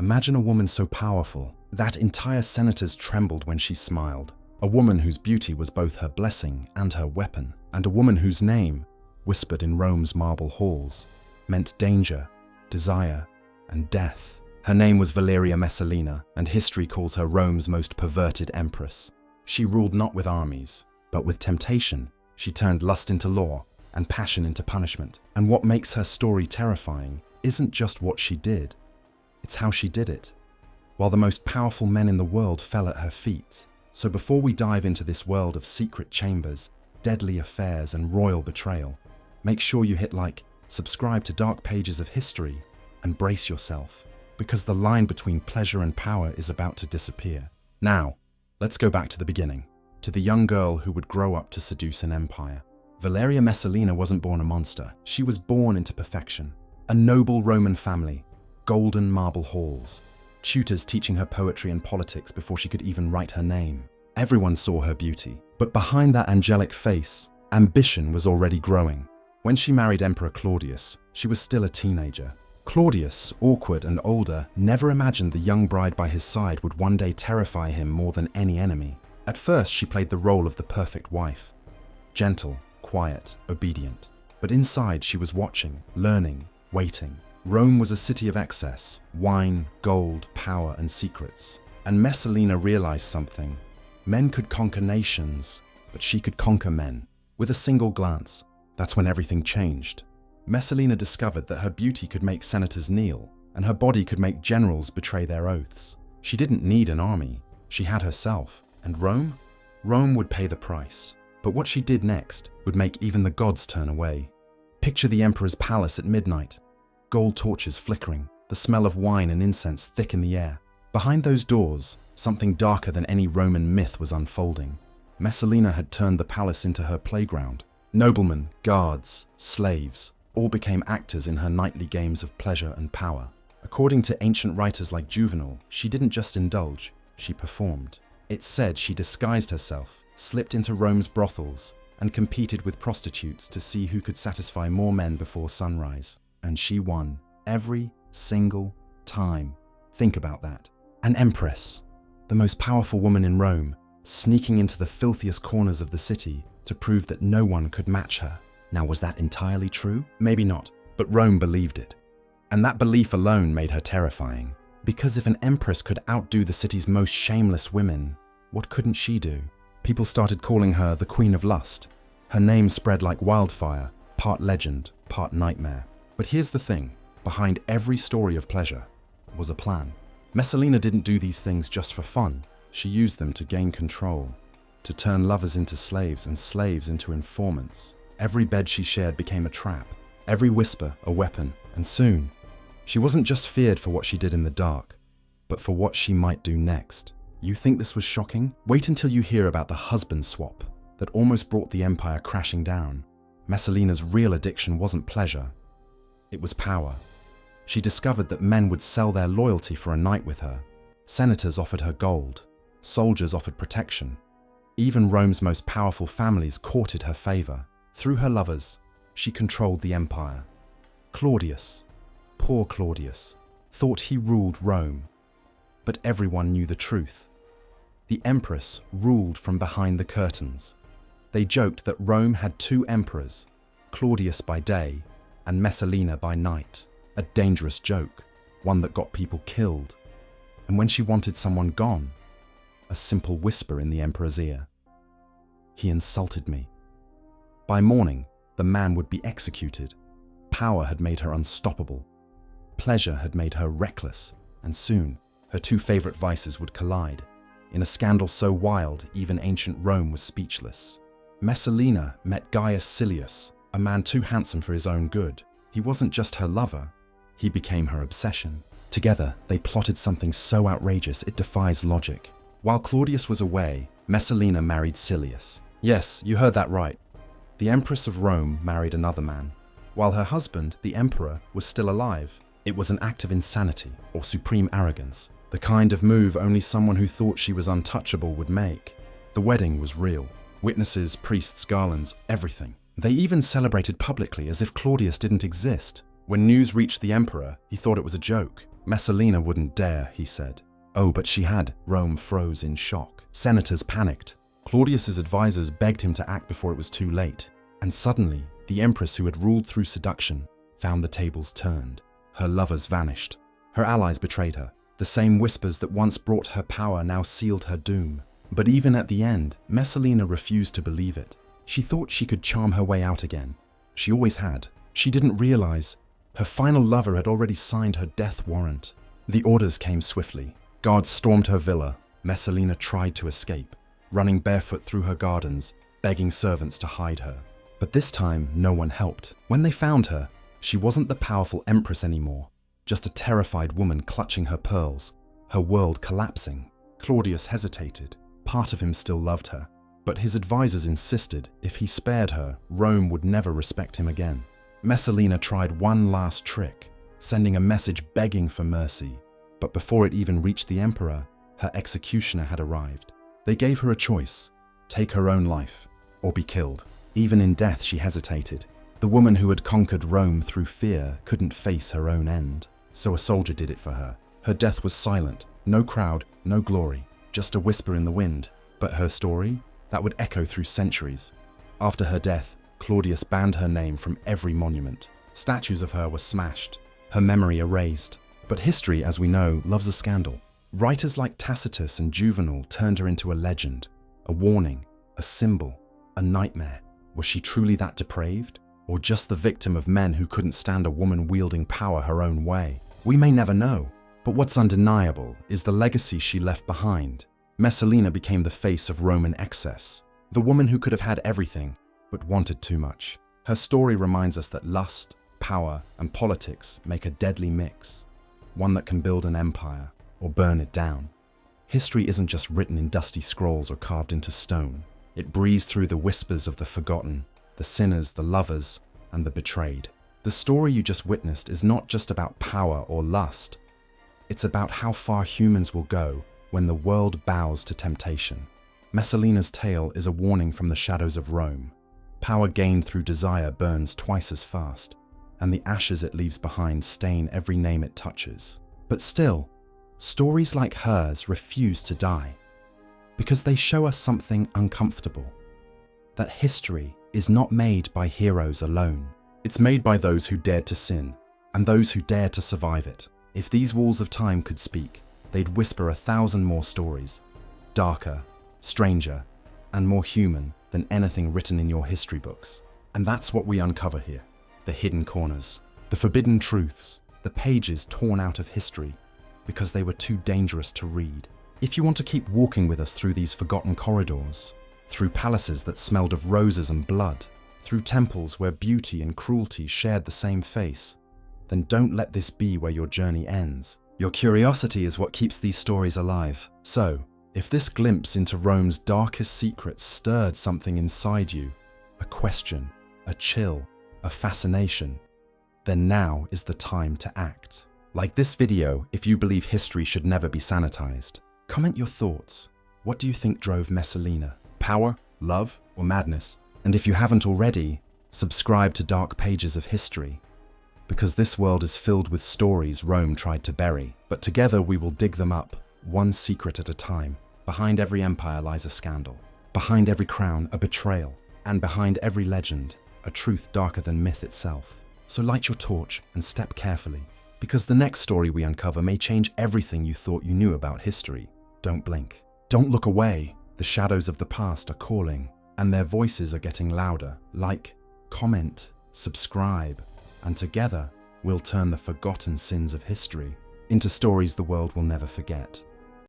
Imagine a woman so powerful that entire senators trembled when she smiled. A woman whose beauty was both her blessing and her weapon, and a woman whose name, whispered in Rome's marble halls, meant danger, desire, and death. Her name was Valeria Messalina, and history calls her Rome's most perverted empress. She ruled not with armies, but with temptation. She turned lust into law and passion into punishment. And what makes her story terrifying isn't just what she did, it's how she did it, while the most powerful men in the world fell at her feet. So before we dive into this world of secret chambers, deadly affairs, and royal betrayal, make sure you hit like, subscribe to Dark Pages of History, and brace yourself, because the line between pleasure and power is about to disappear. Now, let's go back to the beginning, to the young girl who would grow up to seduce an empire. Valeria Messalina wasn't born a monster. She was born into perfection. A noble Roman family, golden marble halls, tutors teaching her poetry and politics before she could even write her name. Everyone saw her beauty, but behind that angelic face, ambition was already growing. When she married Emperor Claudius, she was still a teenager. Claudius, awkward and older, never imagined the young bride by his side would one day terrify him more than any enemy. At first, she played the role of the perfect wife. Gentle, quiet, obedient. But inside, she was watching, learning, waiting. Rome was a city of excess, wine, gold, power, and secrets. And Messalina realized something. Men could conquer nations, but she could conquer men. With a single glance, that's when everything changed. Messalina discovered that her beauty could make senators kneel, and her body could make generals betray their oaths. She didn't need an army, she had herself. And Rome? Rome would pay the price. But what she did next would make even the gods turn away. Picture the emperor's palace at midnight. Gold torches flickering, the smell of wine and incense thick in the air. Behind those doors, something darker than any Roman myth was unfolding. Messalina had turned the palace into her playground. Noblemen, guards, slaves, all became actors in her nightly games of pleasure and power. According to ancient writers like Juvenal, she didn't just indulge, she performed. It's said she disguised herself, slipped into Rome's brothels, and competed with prostitutes to see who could satisfy more men before sunrise. And she won every single time. Think about that. An empress, the most powerful woman in Rome, sneaking into the filthiest corners of the city to prove that no one could match her. Now, was that entirely true? Maybe not, but Rome believed it. And that belief alone made her terrifying. Because if an empress could outdo the city's most shameless women, what couldn't she do? People started calling her the Queen of Lust. Her name spread like wildfire, part legend, part nightmare. But here's the thing, behind every story of pleasure was a plan. Messalina didn't do these things just for fun. She used them to gain control, to turn lovers into slaves and slaves into informants. Every bed she shared became a trap, every whisper a weapon, and soon, she wasn't just feared for what she did in the dark, but for what she might do next. You think this was shocking? Wait until you hear about the husband swap that almost brought the empire crashing down. Messalina's real addiction wasn't pleasure. It was power. She discovered that men would sell their loyalty for a night with her. Senators offered her gold. Soldiers offered protection. Even Rome's most powerful families courted her favor. Through her lovers, she controlled the empire. Claudius, poor Claudius, thought he ruled Rome. But everyone knew the truth. The empress ruled from behind the curtains. They joked that Rome had two emperors, Claudius by day and Messalina by night. A dangerous joke, one that got people killed. And when she wanted someone gone, a simple whisper in the emperor's ear. He insulted me. By morning, the man would be executed. Power had made her unstoppable. Pleasure had made her reckless, and soon, her two favorite vices would collide. In a scandal so wild, even ancient Rome was speechless. Messalina met Gaius Silius, a man too handsome for his own good. He wasn't just her lover, he became her obsession. Together, they plotted something so outrageous it defies logic. While Claudius was away, Messalina married Silius. Yes, you heard that right. The Empress of Rome married another man, while her husband, the Emperor, was still alive. It was an act of insanity or supreme arrogance, the kind of move only someone who thought she was untouchable would make. The wedding was real. Witnesses, priests, garlands, everything. They even celebrated publicly as if Claudius didn't exist. When news reached the emperor, he thought it was a joke. Messalina wouldn't dare, he said. Oh, but she had. Rome froze in shock. Senators panicked. Claudius's advisors begged him to act before it was too late. And suddenly, the empress who had ruled through seduction found the tables turned. Her lovers vanished. Her allies betrayed her. The same whispers that once brought her power now sealed her doom. But even at the end, Messalina refused to believe it. She thought she could charm her way out again. She always had. She didn't realize her final lover had already signed her death warrant. The orders came swiftly. Guards stormed her villa. Messalina tried to escape, running barefoot through her gardens, begging servants to hide her. But this time, no one helped. When they found her, she wasn't the powerful empress anymore, just a terrified woman clutching her pearls, her world collapsing. Claudius hesitated. Part of him still loved her, but his advisors insisted if he spared her, Rome would never respect him again. Messalina tried one last trick, sending a message begging for mercy. But before it even reached the emperor, her executioner had arrived. They gave her a choice: take her own life or be killed. Even in death, she hesitated. The woman who had conquered Rome through fear couldn't face her own end, so a soldier did it for her. Her death was silent, no crowd, no glory, just a whisper in the wind. But her story? That would echo through centuries. After her death, Claudius banned her name from every monument. Statues of her were smashed, her memory erased. But history, as we know, loves a scandal. Writers like Tacitus and Juvenal turned her into a legend, a warning, a symbol, a nightmare. Was she truly that depraved? Or just the victim of men who couldn't stand a woman wielding power her own way? We may never know. But what's undeniable is the legacy she left behind. Messalina became the face of Roman excess, the woman who could have had everything, but wanted too much. Her story reminds us that lust, power, and politics make a deadly mix, one that can build an empire or burn it down. History isn't just written in dusty scrolls or carved into stone. It breathes through the whispers of the forgotten, the sinners, the lovers, and the betrayed. The story you just witnessed is not just about power or lust. It's about how far humans will go when the world bows to temptation. Messalina's tale is a warning from the shadows of Rome. Power gained through desire burns twice as fast, and the ashes it leaves behind stain every name it touches. But still, stories like hers refuse to die, because they show us something uncomfortable: that history is not made by heroes alone. It's made by those who dared to sin, and those who dare to survive it. If these walls of time could speak, they'd whisper 1,000 more stories, darker, stranger, and more human than anything written in your history books. And that's what we uncover here: the hidden corners, the forbidden truths, the pages torn out of history because they were too dangerous to read. If you want to keep walking with us through these forgotten corridors, through palaces that smelled of roses and blood, through temples where beauty and cruelty shared the same face, then don't let this be where your journey ends. Your curiosity is what keeps these stories alive. So, if this glimpse into Rome's darkest secrets stirred something inside you, a question, a chill, a fascination, then now is the time to act. Like this video if you believe history should never be sanitized. Comment your thoughts. What do you think drove Messalina? Power, love, or madness? And if you haven't already, subscribe to Dark Pages of History, because this world is filled with stories Rome tried to bury, but together we will dig them up, one secret at a time. Behind every empire lies a scandal. Behind every crown, a betrayal. And behind every legend, a truth darker than myth itself. So light your torch and step carefully, because the next story we uncover may change everything you thought you knew about history. Don't blink. Don't look away. The shadows of the past are calling, and their voices are getting louder. Like, comment, subscribe, and together we'll turn the forgotten sins of history into stories the world will never forget.